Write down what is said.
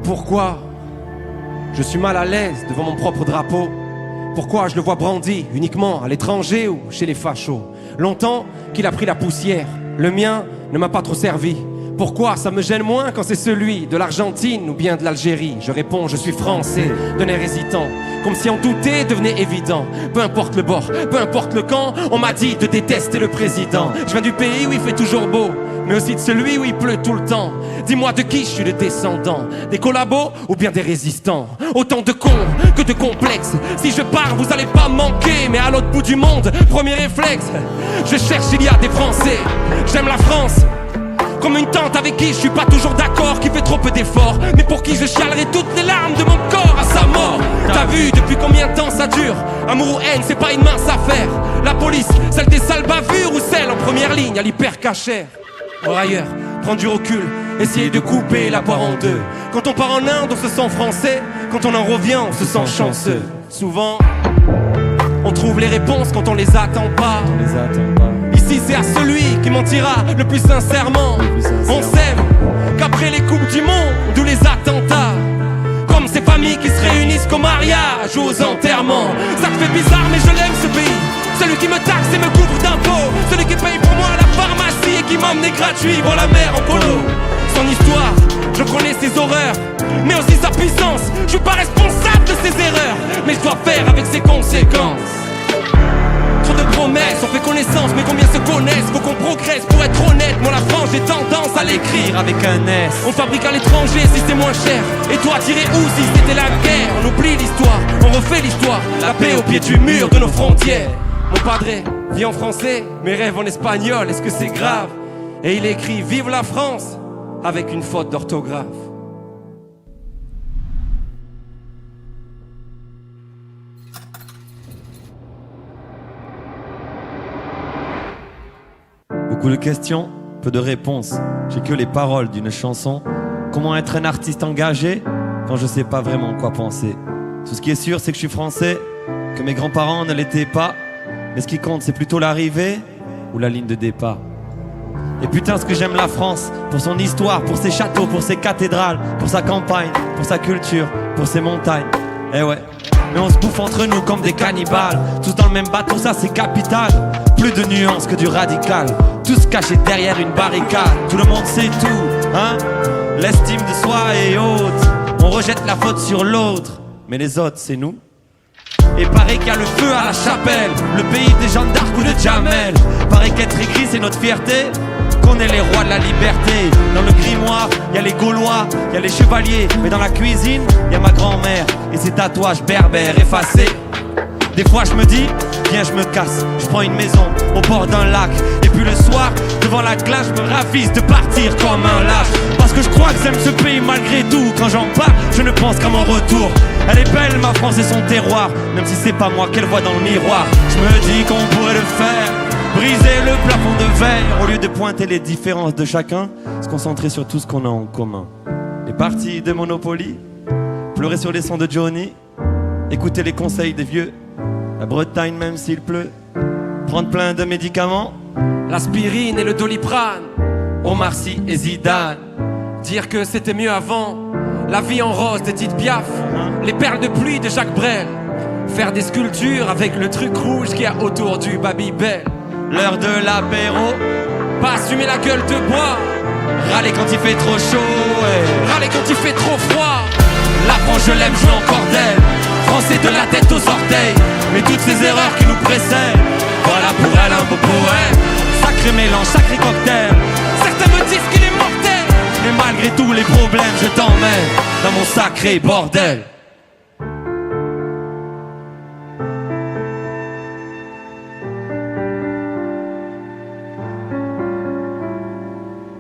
Pourquoi je suis mal à l'aise devant mon propre drapeau? Pourquoi je le vois brandi uniquement à l'étranger ou chez les fachos? Longtemps qu'il a pris la poussière, le mien ne m'a pas trop servi. Pourquoi ça me gêne moins quand c'est celui de l'Argentine ou bien de l'Algérie? Je réponds, je suis français, d'un air hésitant, comme si en douter devenait évident. Peu importe le bord, peu importe le camp, on m'a dit de détester le président. Je viens du pays où il fait toujours beau, mais aussi de celui où il pleut tout le temps. Dis-moi de qui je suis le descendant, des collabos ou bien des résistants? Autant de cons que de complexes. Si je pars, vous allez pas manquer, mais à l'autre bout du monde, premier réflexe, je cherche, il y a des Français. J'aime la France comme une tante avec qui je suis pas toujours d'accord, qui fait trop peu d'efforts, mais pour qui je chialerai toutes les larmes de mon corps à sa mort. T'as vu depuis combien de temps ça dure? Amour ou haine, c'est pas une mince affaire. La police, celle des sales bavures ou celle en première ligne à l'hypercachère? Or ailleurs, prendre du recul, essayer de couper la poire en deux. Quand on part en Inde, on se sent français. Quand on en revient, on se sent chanceux. Souvent, on trouve les réponses quand on les attend pas. Ici c'est à celui qui mentira le plus sincèrement. On s'aime qu'après les coupes du monde ou les attentats, comme ces familles qui se réunissent qu'au mariage ou aux enterrements. Ça te fait bizarre mais je l'aime ce pays, celui qui me taxe et me couvre d'impôts, celui qui paye pour moi à la pharmacie et qui m'emmène gratuit voir la mer en polo. Son histoire, je connais ses horreurs, mais aussi sa puissance. Je suis pas responsable de ses erreurs, mais je dois faire avec ses conséquences. Trop de promesses, on fait connaissance, mais combien se connaissent? Faut qu'on progresse pour être honnête. Moi la France, j'ai tendance à l'écrire avec un S. On fabrique à l'étranger si c'est moins cher. Et toi t'irais où si c'était la guerre? On oublie l'histoire, on refait l'histoire. La paix au pied du mur de nos frontières. Mon padré vit en français, mes rêves en espagnol, est-ce que c'est grave? Et il écrit vive la France avec une faute d'orthographe. Beaucoup de questions, peu de réponses. J'ai que les paroles d'une chanson. Comment être un artiste engagé quand je sais pas vraiment quoi penser? Tout ce qui est sûr, c'est que je suis français, que mes grands-parents ne l'étaient pas. Mais ce qui compte, c'est plutôt l'arrivée ou la ligne de départ. Et putain, ce que j'aime la France, pour son histoire, pour ses châteaux, pour ses cathédrales, pour sa campagne, pour sa culture, pour ses montagnes. Eh ouais, mais on se bouffe entre nous comme des cannibales. Tous dans le même bateau, ça c'est capital. Plus de nuances que du radical, tous cachés derrière une barricade. Tout le monde sait tout, hein? L'estime de soi est haute. On rejette la faute sur l'autre, mais les autres c'est nous. Et paraît qu'il y a le feu à la chapelle, le pays des Jeanne d'Arc ou de Jamel. Paraît qu'être écrit c'est notre fierté, qu'on est les rois de la liberté. Dans le grimoire, y a les Gaulois, y a les chevaliers. Mais dans la cuisine, y a ma grand-mère et ses tatouages berbères effacés. Des fois je me dis, viens je me casse, je prends une maison au bord d'un lac. Et puis le soir, devant la glace, je me ravise de partir comme un lâche. Parce que je crois que j'aime ce pays malgré tout. Quand j'en parle, je ne pense qu'à mon retour. Elle est belle ma France et son terroir, même si c'est pas moi qu'elle voit dans le miroir. Je me dis qu'on pourrait le faire, briser le plafond de verre. Au lieu de pointer les différences de chacun, se concentrer sur tout ce qu'on a en commun. Les parties de Monopoly, pleurer sur les sons de Johnny, écouter les conseils des vieux, la Bretagne même s'il pleut, prendre plein de médicaments, l'aspirine et le Doliprane, Omar Sy et Zidane. Dire que c'était mieux avant, la vie en rose d'Edith Piaf, les perles de pluie de Jacques Brel, faire des sculptures avec le truc rouge qu'il y a autour du Babybel. L'heure de l'apéro, pas assumer la gueule de bois, râler quand il fait trop chaud, râler quand il fait trop froid. La France je l'aime, je veux encore d'elle, français de la tête aux orteils. Mais toutes ces erreurs qui nous précèdent, voilà pour elle un beau poème. Sacré mélange, sacré cocktail. Certains me disent qu'il est mortel, mais malgré tous les problèmes, je t'emmène dans mon sacré bordel.